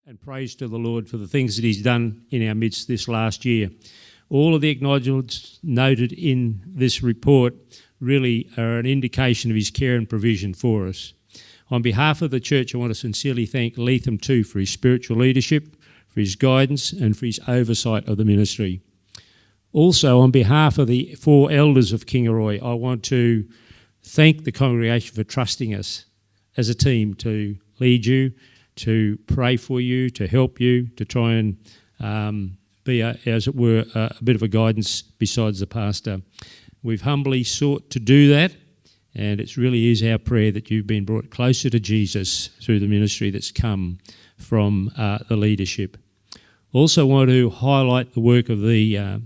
and praise to the Lord for the things that He's done in our midst this last year. All of the acknowledgements noted in this report really are an indication of His care and provision for us. On behalf of the church, I want to sincerely thank Leatham too for his spiritual leadership, for his guidance and for his oversight of the ministry. Also, on behalf of the 4 elders of Kingaroy, I want to thank the congregation for trusting us as a team to lead you, to pray for you, to help you, to try and be, as it were, a bit of a guidance besides the pastor. We've humbly sought to do that, and it really is our prayer that you've been brought closer to Jesus through the ministry that's come from the leadership. Also want to highlight the work of the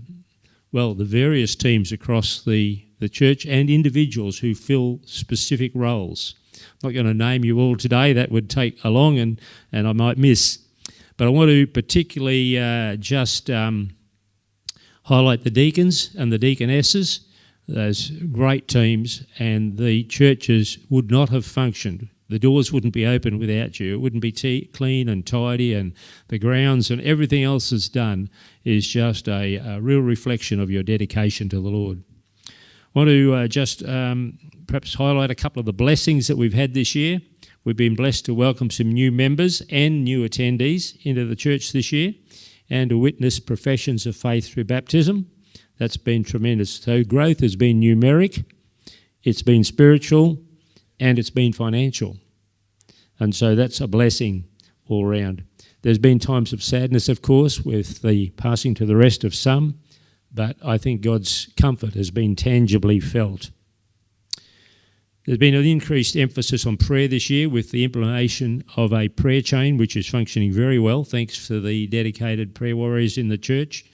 various teams across the church and individuals who fill specific roles. I'm not going to name you all today, that would take a long and I might miss. But I want to particularly just highlight the deacons and the deaconesses, those great teams, and the churches would not have functioned. The doors wouldn't be open without you. It wouldn't be clean and tidy, and the grounds and everything else that's done is just a real reflection of your dedication to the Lord. I want to just perhaps highlight a couple of the blessings that we've had this year. We've been blessed to welcome some new members and new attendees into the church this year and to witness professions of faith through baptism. That's been tremendous. So growth has been numeric, it's been spiritual, and it's been financial. And so that's a blessing all round. There's been times of sadness, of course, with the passing to the rest of some, but I think God's comfort has been tangibly felt. There's been an increased emphasis on prayer this year with the implementation of a prayer chain, which is functioning very well, thanks to the dedicated prayer warriors in the church.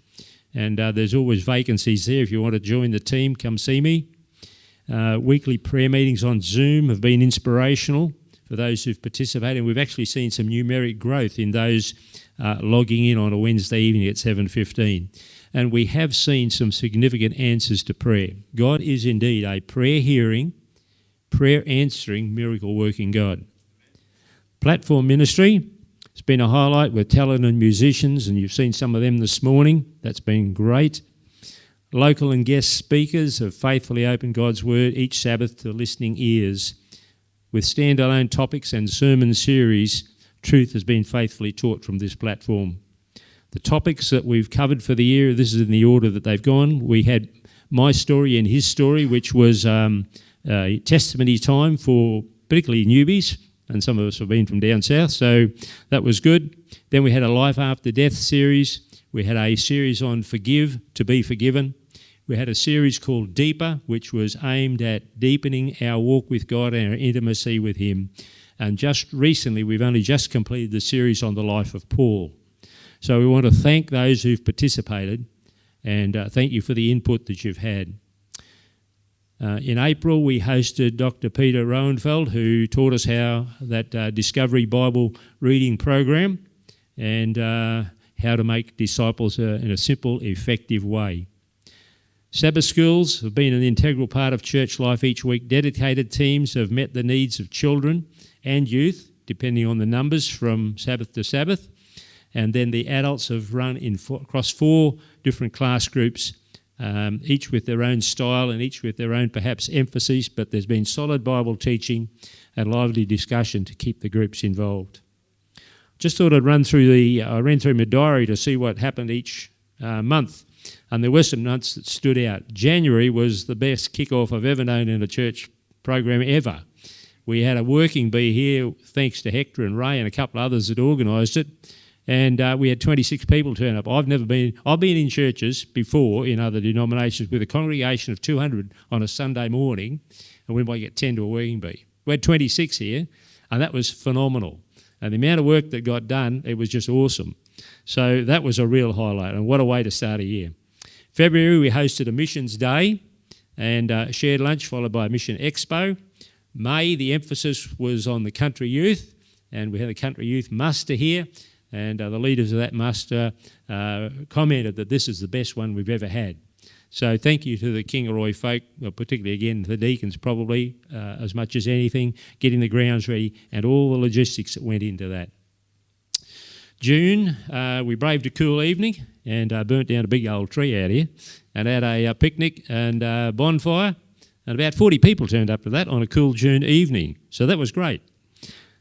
And there's always vacancies there. If you want to join the team, come see me. Weekly prayer meetings on Zoom have been inspirational for those who've participated. We've actually seen some numeric growth in those logging in on a Wednesday evening at 7:15. And we have seen some significant answers to prayer. God is indeed a prayer-hearing, prayer-answering, miracle-working God. Platform ministry, it's been a highlight with talent and musicians, and you've seen some of them this morning. That's been great. Local and guest speakers have faithfully opened God's Word each Sabbath to listening ears. With standalone topics and sermon series, truth has been faithfully taught from this platform. The topics that we've covered for the year, this is in the order that they've gone. We had My Story and His Story, which was testimony time for particularly newbies, and some of us have been from down south, so that was good. Then we had a Life After Death series. We had a series on Forgive, to be forgiven. We had a series called Deeper, which was aimed at deepening our walk with God and our intimacy with Him. And just recently, we've only just completed the series on the life of Paul. So we want to thank those who've participated and thank you for the input that you've had. In April, we hosted Dr. Peter Roenfeld, who taught us how that Discovery Bible reading program and how to make disciples in a simple, effective way. Sabbath schools have been an integral part of church life each week. Dedicated teams have met the needs of children and youth, depending on the numbers from Sabbath to Sabbath. And then the adults have run across 4 different class groups, each with their own style and each with their own perhaps emphasis, but there's been solid Bible teaching and lively discussion to keep the groups involved. Just thought I'd run through I ran through my diary to see what happened each month, and there were some months that stood out. January was the best kick-off I've ever known in a church program ever. We had a working bee here, thanks to Hector and Ray and a couple of others that organised it. And we had 26 people turn up. I've been in churches before in other denominations with a congregation of 200 on a Sunday morning, and we might get 10 to a working bee. We had 26 here, and that was phenomenal. And the amount of work that got done, it was just awesome. So that was a real highlight, and what a way to start a year. February, we hosted a missions day and shared lunch followed by a mission expo. May, the emphasis was on the country youth, and we had a country youth muster here. And the leaders of that muster commented that this is the best one we've ever had. So thank you to the Kingaroy folk, particularly again the deacons probably, as much as anything, getting the grounds ready and all the logistics that went into that. June, we braved a cool evening and burnt down a big old tree out here and had a picnic and bonfire, and about 40 people turned up to that on a cool June evening. So that was great.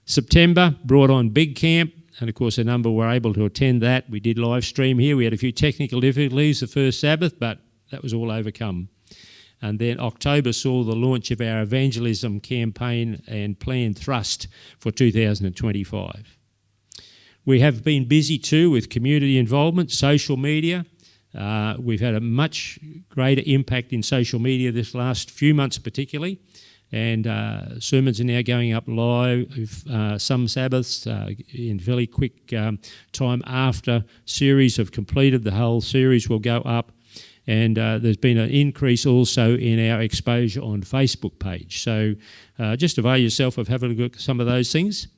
September brought on Big Camp, and of course a number were able to attend that. We did live stream here. We had a few technical difficulties the first Sabbath, but that was all overcome. And then October saw the launch of our evangelism campaign and planned thrust for 2025. We have been busy too with community involvement, social media. We've had a much greater impact in social media this last few months particularly, and sermons are now going up live some Sabbaths in fairly quick time after series have completed. The whole series will go up, and there's been an increase also in our exposure on Facebook page. So just avail yourself of having a look at some of those things.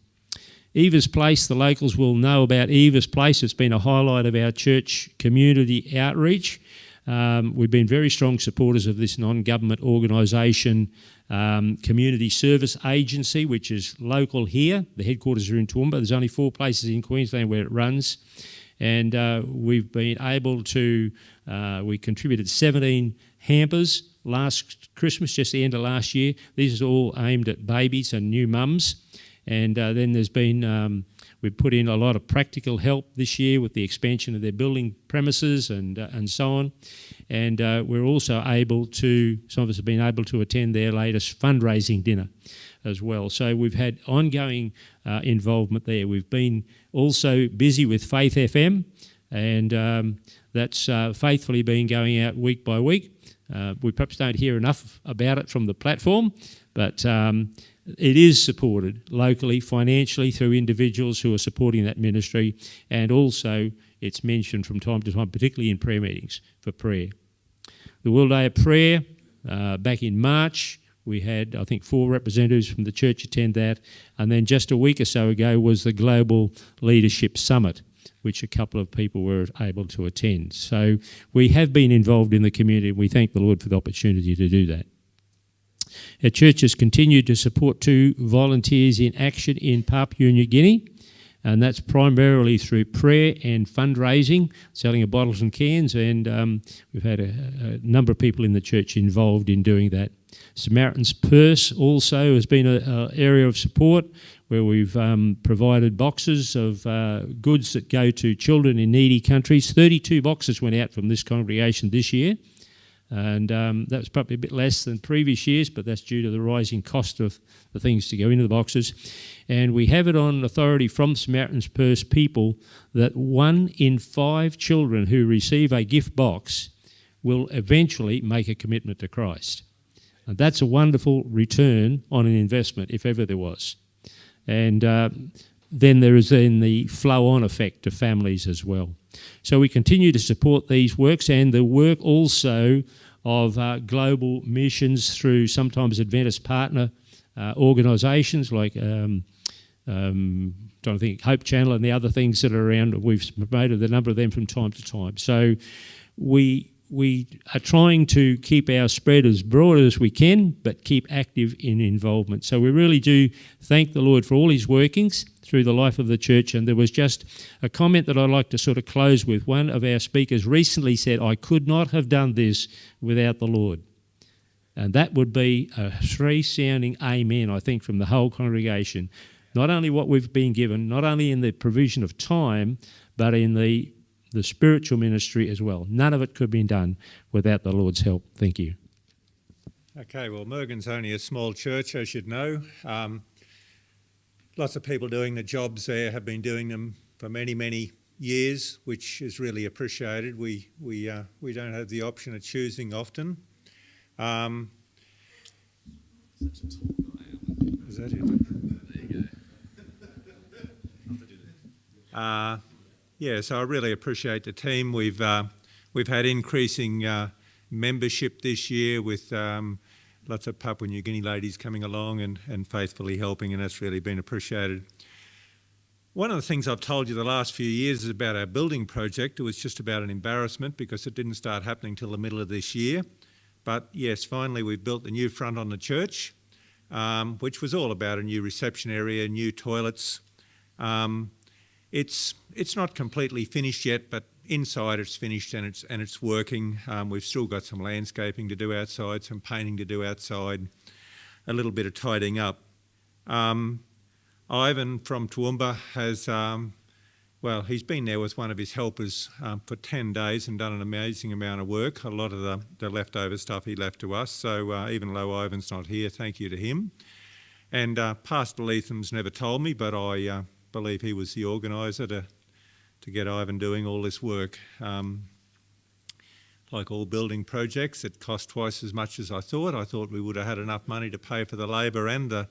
Eva's Place, the locals will know about Eva's Place. It's been a highlight of our church community outreach. We've been very strong supporters of this non-government organisation, community service agency, which is local here. The headquarters are in Toowoomba. There's only 4 places in Queensland where it runs. And we've been able to, we contributed 17 hampers last Christmas, just the end of last year. These are all aimed at babies and new mums. And then there's been, we've put in a lot of practical help this year with the expansion of their building premises and so on. And we're also able to, some of us have been able to attend their latest fundraising dinner as well. So we've had ongoing involvement there. We've been also busy with Faith FM, and that's faithfully been going out week by week. We perhaps don't hear enough about it from the platform, but it is supported locally, financially, through individuals who are supporting that ministry, and also it's mentioned from time to time, particularly in prayer meetings for prayer. The World Day of Prayer, back in March, we had, I think, 4 representatives from the church attend that, and then just a week or so ago was the Global Leadership Summit, which a couple of people were able to attend. So we have been involved in the community. We thank the Lord for the opportunity to do that. Our church has continued to support 2 volunteers in action in Papua New Guinea, and that's primarily through prayer and fundraising, selling of bottles and cans, and we've had a number of people in the church involved in doing that. Samaritan's Purse also has been an area of support where we've provided boxes of goods that go to children in needy countries. 32 boxes went out from this congregation this year. And that was probably a bit less than previous years, but that's due to the rising cost of the things to go into the boxes. And we have it on authority from Samaritan's Purse people that 1 in 5 children who receive a gift box will eventually make a commitment to Christ. And that's a wonderful return on an investment, if ever there was. And then there is then the flow-on effect to families as well. So we continue to support these works and the work also of global missions through sometimes Adventist partner organisations like trying to think Hope Channel and the other things that are around. We've promoted a number of them from time to time. So we are trying to keep our spread as broad as we can, but keep active in involvement. So we really do thank the Lord for all his workings through the life of the church. And there was just a comment that I'd like to sort of close with. One of our speakers recently said, "I could not have done this without the Lord." And that would be a resounding amen, I think, from the whole congregation. Not only what we've been given, not only in the provision of time, but in the spiritual ministry as well. None of it could have been done without the Lord's help. Thank you. Okay, well, Mergen's only a small church, as you'd know. Lots of people doing the jobs there have been doing them for many, many years, which is really appreciated. We don't have the option of choosing often. Is that it? There you go. Yeah, so I really appreciate the team. We've had increasing membership this year with lots of Papua New Guinea ladies coming along and faithfully helping, and that's really been appreciated. One of the things I've told you the last few years is about our building project. It was just about an embarrassment because it didn't start happening till the middle of this year. But yes, finally we've built the new front on the church, which was all about a new reception area, new toilets. it's not completely finished yet, but inside it's finished and it's working. We've still got some landscaping to do outside, some painting to do outside, a little bit of tidying up. Ivan from Toowoomba has, he's been there with one of his helpers for 10 days and done an amazing amount of work. A lot of the leftover stuff he left to us. So even though Ivan's not here, thank you to him. And Pastor Letham's never told me, but I believe he was the organiser to get Ivan doing all this work. Like all building projects, it cost twice as much as I thought. I thought we would have had enough money to pay for the labour and the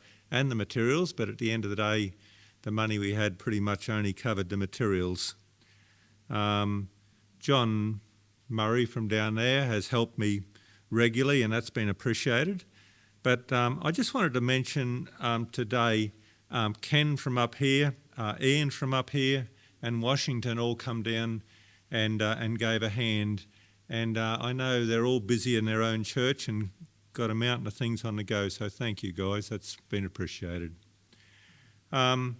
materials, but at the end of the day, the money we had pretty much only covered the materials. John Murray from down there has helped me regularly, and that's been appreciated. But I just wanted to mention today Ken from up here, Ian from up here, and Washington all come down and gave a hand. And I know they're all busy in their own church and got a mountain of things on the go, so thank you guys, that's been appreciated. We're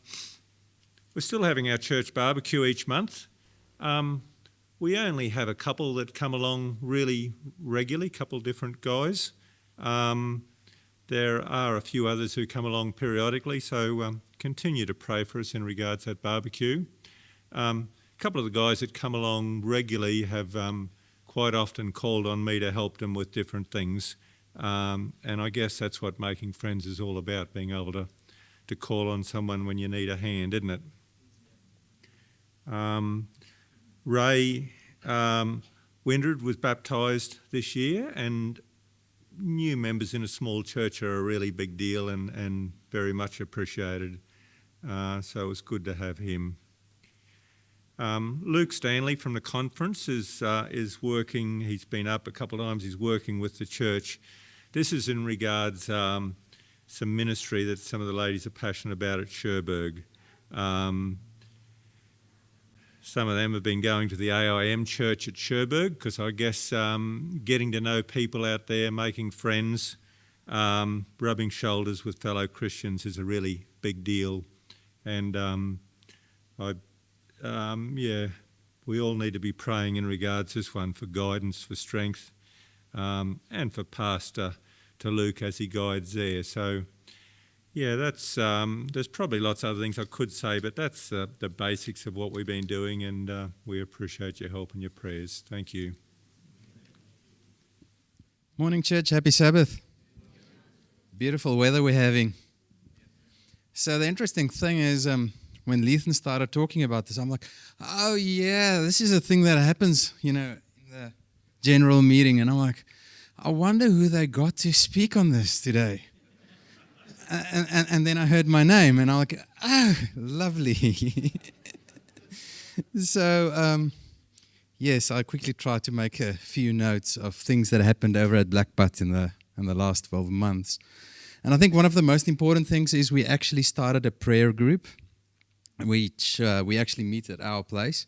still having our church barbecue each month. We only have a couple that come along really regularly, a couple of different guys. There are a few others who come along periodically, so continue to pray for us in regards to that barbecue. A couple of the guys that come along regularly have quite often called on me to help them with different things. And I guess that's what making friends is all about, being able to call on someone when you need a hand, isn't it? Ray Windred was baptised this year, and new members in a small church are a really big deal and very much appreciated. So it was good to have him. Luke Stanley from the conference is working. He's been up a couple of times. He's working with the church. This is in regards some ministry that some of the ladies are passionate about at Cherbourg. Some of them have been going to the AIM church at Cherbourg because I guess getting to know people out there, making friends, rubbing shoulders with fellow Christians is a really big deal. And we all need to be praying in regards to this one for guidance, for strength, and for Pastor to Luke as he guides there. So, yeah, that's there's probably lots of other things I could say, but that's the basics of what we've been doing, and we appreciate your help and your prayers. Thank you. Morning, church. Happy Sabbath. Beautiful weather we're having. So the interesting thing is when Lethan started talking about this, I'm like, oh, yeah, this is a thing that happens, in the general meeting. And I'm like, I wonder who they got to speak on this today. And then I heard my name, and I'm like, oh, lovely. So, yes, I quickly tried to make a few notes of things that happened over at Blackbutt in the last 12 months. And I think one of the most important things is we actually started a prayer group, which we actually meet at our place,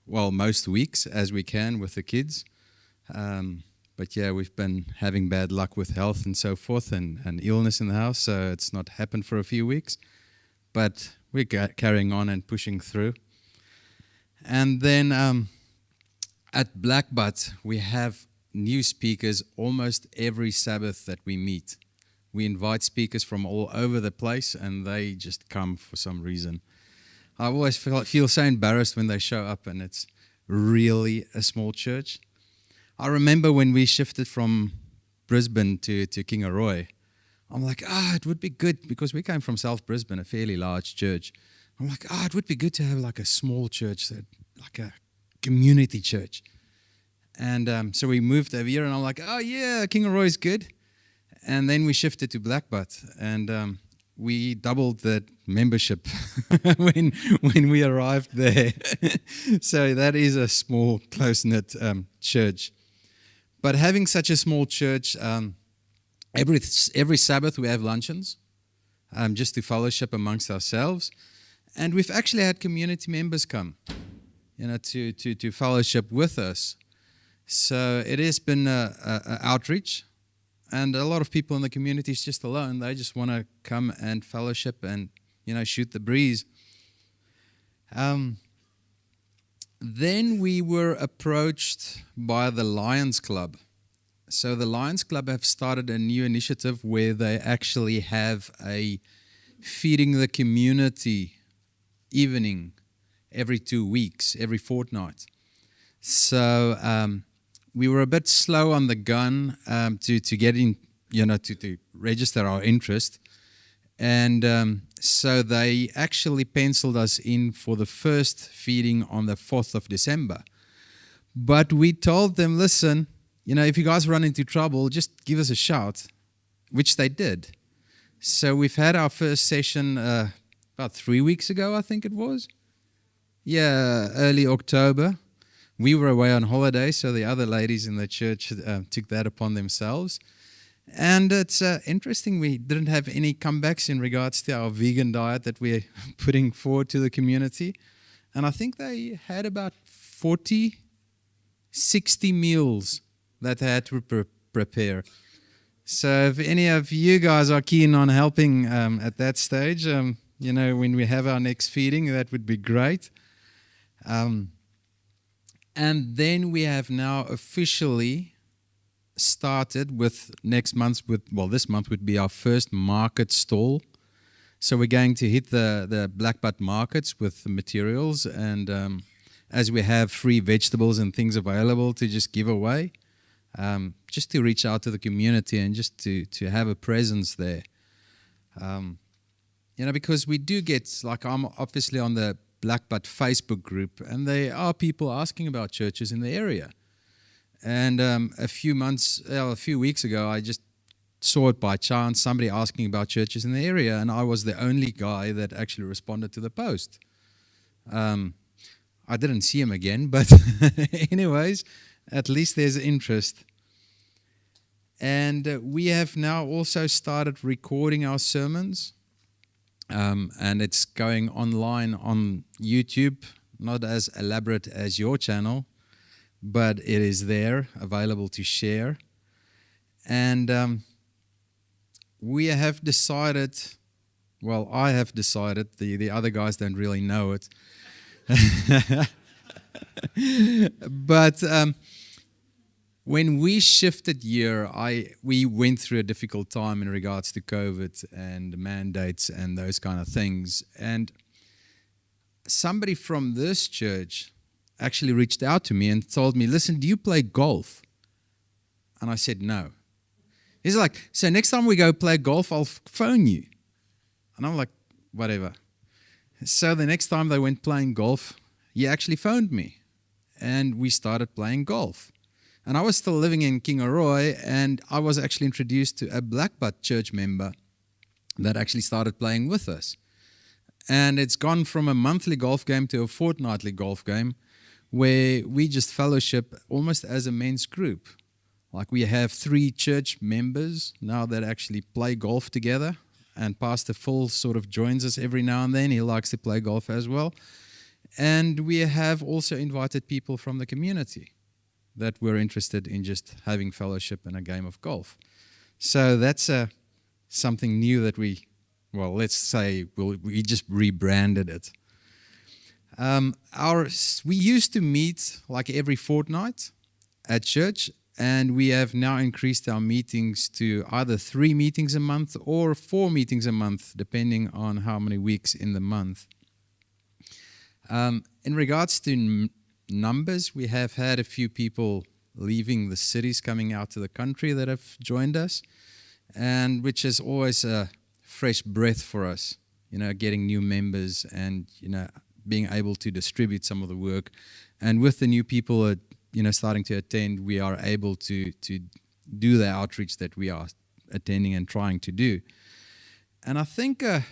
most weeks as we can with the kids. But yeah, we've been having bad luck with health and so forth and illness in the house, so it's not happened for a few weeks. But we're carrying on and pushing through. And then at Blackbutt, we have new speakers almost every Sabbath that we meet. We invite speakers from all over the place, and they just come for some reason. I always feel so embarrassed when they show up, and it's really a small church. I remember when we shifted from Brisbane to Kingaroy, I'm like, it would be good, because we came from South Brisbane, a fairly large church. I'm like, it would be good to have like a small church, like a community church. And so we moved over here, and I'm like, oh yeah, Kingaroy's good. And then we shifted to Blackbutt, and we doubled the membership when we arrived there. So that is a small, close-knit church. But having such a small church, every Sabbath we have luncheons, just to fellowship amongst ourselves. And we've actually had community members come, to fellowship with us. So it has been an outreach, and a lot of people in the community is just alone. They just want to come and fellowship and, shoot the breeze. Then we were approached by the Lions Club. So the Lions Club have started a new initiative where they actually have a feeding the community evening every 2 weeks, every fortnight. So we were a bit slow on the gun to get in, to register our interest. And so they actually penciled us in for the first feeding on the 4th of December. But we told them, listen, if you guys run into trouble, just give us a shout, which they did. So we've had our first session about 3 weeks ago, I think it was. Yeah, early October. We were away on holiday, so the other ladies in the church took that upon themselves. And it's interesting, we didn't have any comebacks in regards to our vegan diet that we're putting forward to the community. And I think they had about 60 meals that they had to prepare. So if any of you guys are keen on helping at that stage, when we have our next feeding, that would be great. And then we have now officially started with this month would be our first market stall. So we're going to hit the Blackbutt markets with the materials, and as we have free vegetables and things available to just give away, just to reach out to the community and just to have a presence there. Because we do get, I'm obviously on the Blackbutt Facebook group, and there are people asking about churches in the area. And a few weeks ago, I just saw it by chance, somebody asking about churches in the area, and I was the only guy that actually responded to the post. I didn't see him again, but anyways, at least there's interest. And we have now also started recording our sermons, and it's going online on YouTube, not as elaborate as your channel, but it is there, available to share. And we have decided, I have decided, the other guys don't really know it, but when we shifted year, we went through a difficult time in regards to COVID and mandates and those kind of things. And somebody from this church actually reached out to me and told me, listen, do you play golf? And I said, no. He's like, so next time we go play golf, I'll phone you. And I'm like, whatever. So the next time they went playing golf, he actually phoned me. And we started playing golf. And I was still living in Kingaroy, and I was actually introduced to a Blackbutt church member that actually started playing with us. And it's gone from a monthly golf game to a fortnightly golf game, where we just fellowship almost as a men's group. We have 3 church members now that actually play golf together, and Pastor Phil sort of joins us every now and then. He likes to play golf as well. And we have also invited people from the community that were interested in just having fellowship and a game of golf. So that's something new that we just rebranded it. We used to meet every fortnight at church, and we have now increased our meetings to either 3 meetings a month or 4 meetings a month, depending on how many weeks in the month. In regards to numbers, we have had a few people leaving the cities, coming out to the country that have joined us, and which is always a fresh breath for us, getting new members and, being able to distribute some of the work. And with the new people, starting to attend, we are able to do the outreach that we are attending and trying to do. And I think the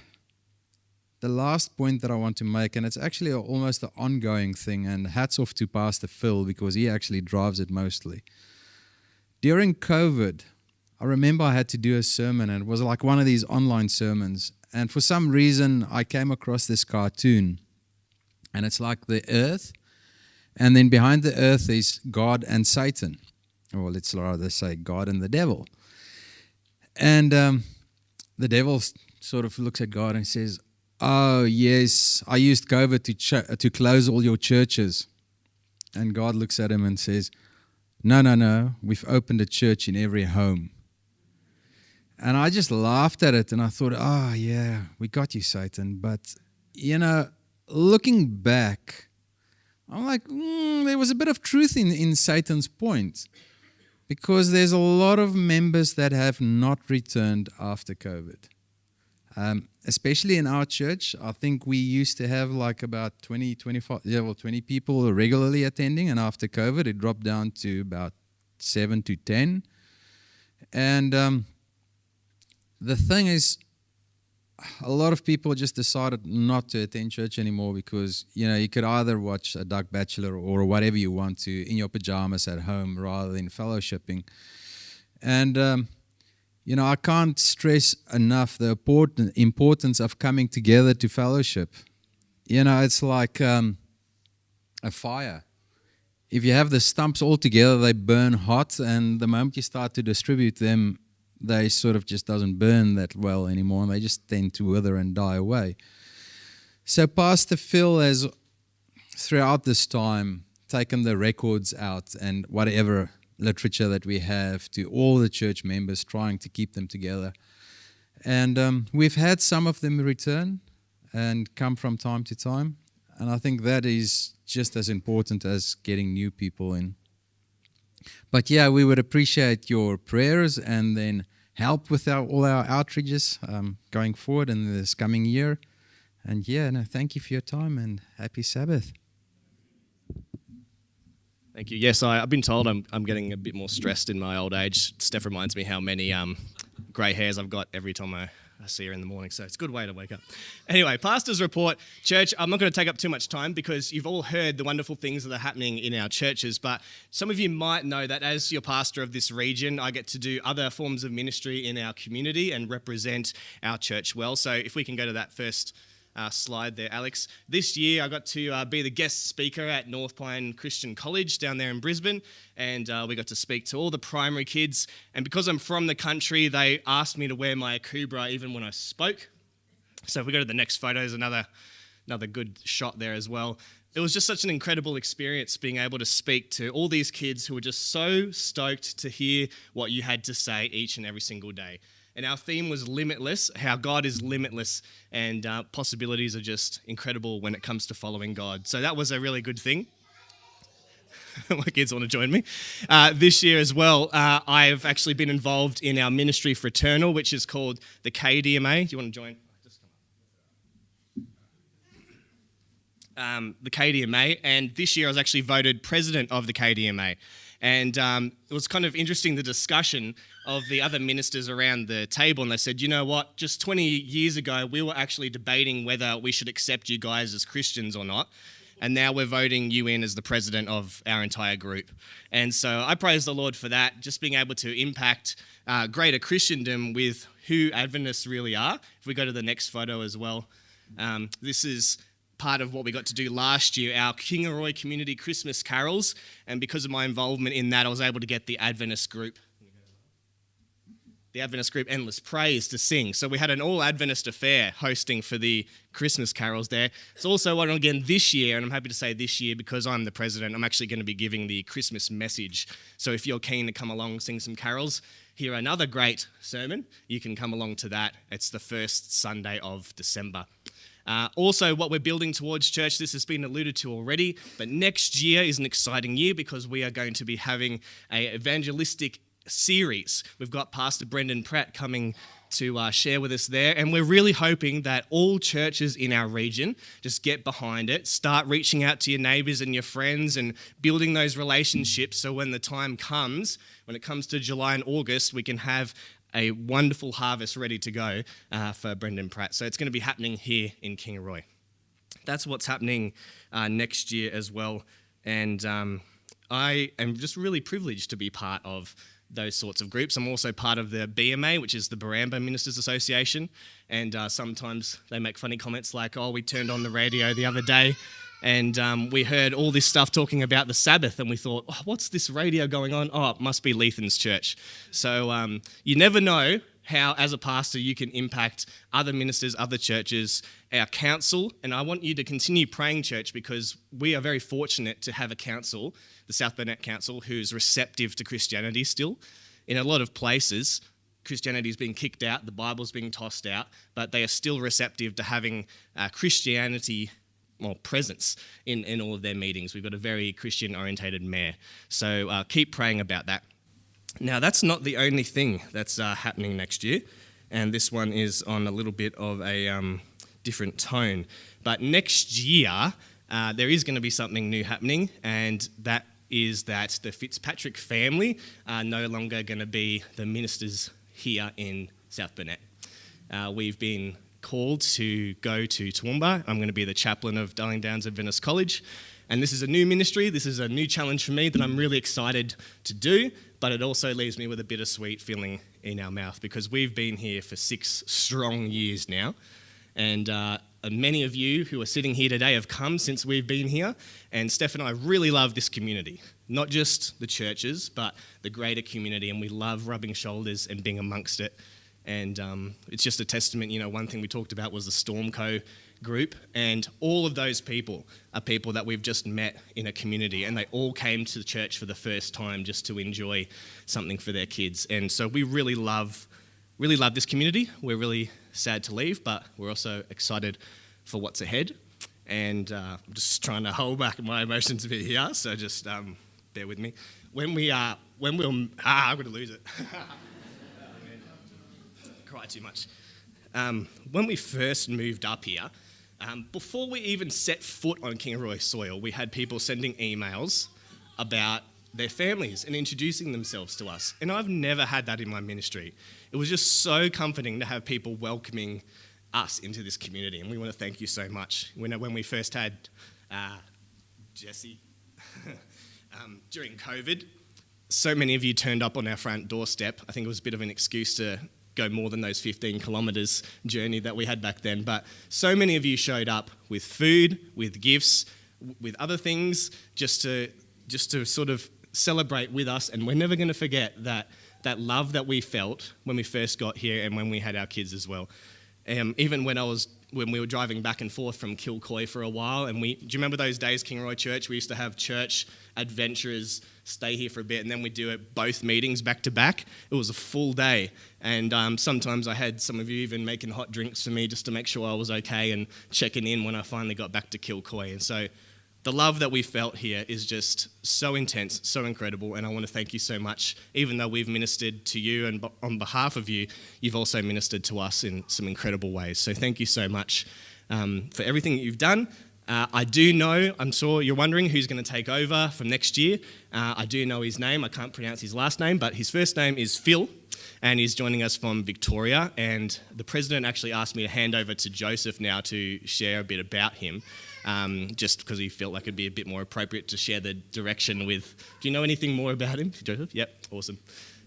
last point that I want to make, and it's actually almost an ongoing thing, and hats off to Pastor Phil because he actually drives it mostly. During COVID, I remember I had to do a sermon, and it was like one of these online sermons. And for some reason, I came across this cartoon. And it's like the earth, and then behind the earth is God and Satan. Or let's rather say God and the devil. And the devil sort of looks at God and says, oh, yes, I used COVID to close all your churches. And God looks at him and says, no, we've opened a church in every home. And I just laughed at it and I thought, oh, yeah, we got you, Satan. But, looking back, I'm like, there was a bit of truth in Satan's point, because there's a lot of members that have not returned after COVID. Especially in our church, I think we used to have like about 20 people regularly attending, and after COVID, it dropped down to about 7 to 10. And the thing is, a lot of people just decided not to attend church anymore because, you could either watch a Duck Bachelor or whatever you want to in your pajamas at home rather than fellowshipping. And, I can't stress enough the importance of coming together to fellowship. It's like a fire. If you have the stumps all together, they burn hot, and the moment you start to distribute them, they sort of just doesn't burn that well anymore, and they just tend to wither and die away. So Pastor Phil has, throughout this time, taken the records out and whatever literature that we have to all the church members, trying to keep them together. And we've had some of them return and come from time to time, and I think that is just as important as getting new people in. But yeah, we would appreciate your prayers and then help with all our outreaches going forward in this coming year. And thank you for your time and happy Sabbath. Thank you. Yes, I've been told I'm getting a bit more stressed in my old age. Steph reminds me how many grey hairs I've got every time I see her in the morning, so it's a good way to wake up. Anyway, Pastor's report. Church, I'm not going to take up too much time because you've all heard the wonderful things that are happening in our churches, but some of you might know that as your pastor of this region, I get to do other forms of ministry in our community and represent our church well. So if we can go to that first slide there, Alex. This year I got to be the guest speaker at North Pine Christian College down there in Brisbane, and we got to speak to all the primary kids. And because I'm from the country, they asked me to wear my akubra even when I spoke. So if we go to the next photo, there's another good shot there as well. It was just such an incredible experience being able to speak to all these kids who were just so stoked to hear what you had to say each and every single day. And our theme was limitless, how God is limitless, and possibilities are just incredible when it comes to following God. So that was a really good thing. My kids want to join me. This year as well, I've actually been involved in our ministry fraternal, which is called the KDMA. Do you want to join? The KDMA, and this year I was actually voted president of the KDMA. And it was kind of interesting, the discussion of the other ministers around the table, and they said, you know what, just 20 years ago, we were actually debating whether we should accept you guys as Christians or not, and now we're voting you in as the president of our entire group. And so I praise the Lord for that, just being able to impact greater Christendom with who Adventists really are. If we go to the next photo as well, this is part of what we got to do last year, our Kingaroy community Christmas carols, and because of my involvement in that, I was able to get the Adventist group Endless Praise to sing. So we had an all-Adventist affair hosting for the Christmas carols there. It's also one again this year, and I'm happy to say this year because I'm the president, I'm actually going to be giving the Christmas message. So if you're keen to come along, sing some carols, hear another great sermon, you can come along to that. It's the first Sunday of December. Also, what we're building towards, church, this has been alluded to already, but next year is an exciting year because we are going to be having an evangelistic series. We've got Pastor Brendan Pratt coming to share with us there, and we're really hoping that all churches in our region just get behind it, start reaching out to your neighbours and your friends and building those relationships so when the time comes, when it comes to July and August, we can have a wonderful harvest ready to go for Brendan Pratt. So it's going to be happening here in Kingaroy. That's what's happening next year as well. And I am just really privileged to be part of those sorts of groups. I'm also part of the BMA, which is the Baramba Ministers Association. And sometimes they make funny comments like, oh, we turned on the radio the other day and we heard all this stuff talking about the Sabbath, and we thought, oh, what's this radio going on? Oh, it must be Lethan's church. So you never know how, as a pastor, you can impact other ministers, other churches, our council. And I want you to continue praying, church, because we are very fortunate to have a council, the South Burnett Council, who's receptive to Christianity still. In a lot of places, Christianity is being kicked out, the Bible's being tossed out, but they are still receptive to having Christianity presence in all of their meetings. We've got a very Christian-orientated mayor. So keep praying about that. Now, that's not the only thing that's happening next year, and this one is on a little bit of a different tone. But next year, there is going to be something new happening, and that is that the Fitzpatrick family are no longer going to be the ministers here in South Burnett. We've been called to go to Toowoomba. I'm going to be the chaplain of Darling Downs Adventist College, and this is a new ministry. This is a new challenge for me that I'm really excited to do, but it also leaves me with a bittersweet feeling in our mouth because we've been here for 6 strong years now, and many of you who are sitting here today have come since we've been here, and Steph and I really love this community, not just the churches, but the greater community, and we love rubbing shoulders and being amongst it. And it's just a testament. One thing we talked about was the Stormco group, and all of those people are people that we've just met in a community, and they all came to the church for the first time just to enjoy something for their kids. And so we really love this community. We're really sad to leave, but we're also excited for what's ahead. And I'm just trying to hold back my emotions a bit here, so just bear with me. I'm going to lose it. Cry too much. When we first moved up here, before we even set foot on Kingaroy soil, we had people sending emails about their families and introducing themselves to us. And I've never had that in my ministry. It was just so comforting to have people welcoming us into this community, and we want to thank you so much. When we first had Jesse during COVID, so many of you turned up on our front doorstep. I think it was a bit of an excuse to go more than those 15 kilometres journey that we had back then, but so many of you showed up with food, with gifts, with other things, just to sort of celebrate with us. And we're never going to forget that love that we felt when we first got here and when we had our kids as well. Even when we were driving back and forth from Kilcoy for a while, and do you remember those days, Kingaroy Church? We used to have church adventurers stay here for a bit, and then we'd do both meetings back to back. It was a full day, and sometimes I had some of you even making hot drinks for me just to make sure I was okay and checking in when I finally got back to Kilcoy. And so the love that we felt here is just so intense, so incredible, and I want to thank you so much. Even though we've ministered to you and on behalf of you, you've also ministered to us in some incredible ways. So thank you so much for everything that you've done. I do know, I'm sure you're wondering who's going to take over from next year. I do know his name. I can't pronounce his last name, but his first name is Phil, and he's joining us from Victoria. And the president actually asked me to hand over to Joseph now to share a bit about him. Just because he felt like it'd be a bit more appropriate to share the direction with. Do you know anything more about him, Joseph? Yep, awesome.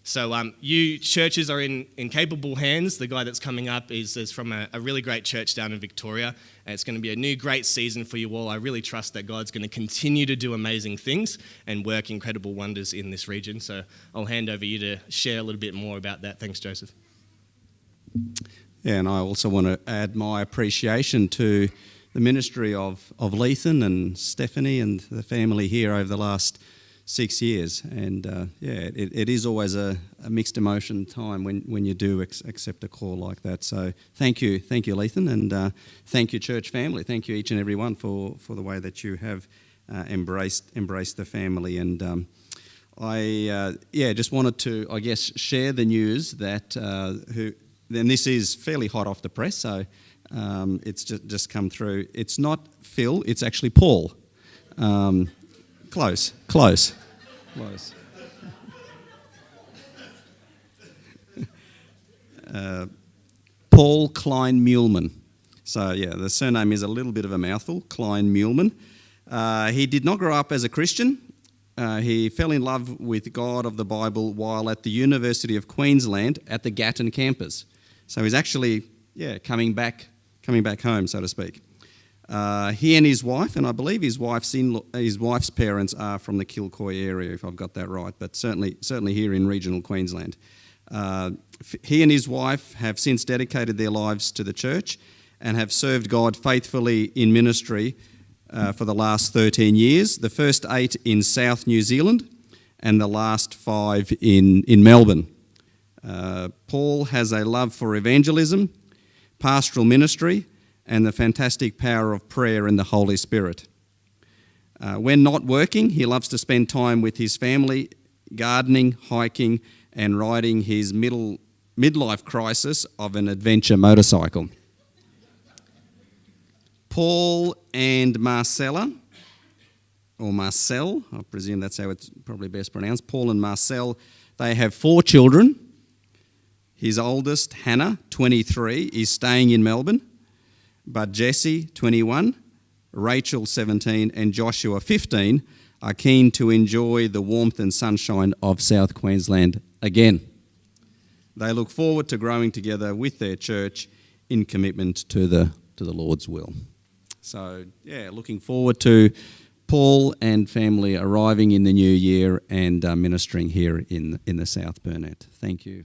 So you churches are in capable hands. The guy that's coming up is from a really great church down in Victoria, and it's going to be a new great season for you all. I really trust that God's going to continue to do amazing things and work incredible wonders in this region. So I'll hand over you to share a little bit more about that. Thanks, Joseph. Yeah, and I also want to add my appreciation to the ministry of Lethan and Stephanie and the family here over the last 6 years. And it is always a mixed emotion time when you do accept a call like that. So thank you Lethan, and thank you church family. Thank you each and every one for the way that you have embraced the family. And I just wanted to, I guess, share the news that then this is fairly hot off the press, so it's just come through. It's not Phil, it's actually Paul. Close. Paul Klein Muehlman. So yeah, the surname is a little bit of a mouthful, Klein Muehlman. He did not grow up as a Christian. He fell in love with God of the Bible while at the University of Queensland at the Gatton campus. So he's actually, coming back home, so to speak. He and his wife, and I believe his wife's parents are from the Kilcoy area, if I've got that right, but certainly here in regional Queensland. He and his wife have since dedicated their lives to the church and have served God faithfully in ministry for the last 13 years, the first 8 in South New Zealand and the last 5 in Melbourne. Paul has a love for evangelism, pastoral ministry, and the fantastic power of prayer and the Holy Spirit. When not working, he loves to spend time with his family, gardening, hiking, and riding his midlife crisis of an adventure motorcycle. Paul and Marcella, or Marcel, I presume that's how it's probably best pronounced, Paul and Marcel, they have 4 children. His oldest, Hannah, 23, is staying in Melbourne, but Jessie, 21, Rachel, 17, and Joshua, 15, are keen to enjoy the warmth and sunshine of South Queensland again. They look forward to growing together with their church in commitment to the Lord's will. So, yeah, looking forward to Paul and family arriving in the new year and ministering here in the South Burnett. Thank you.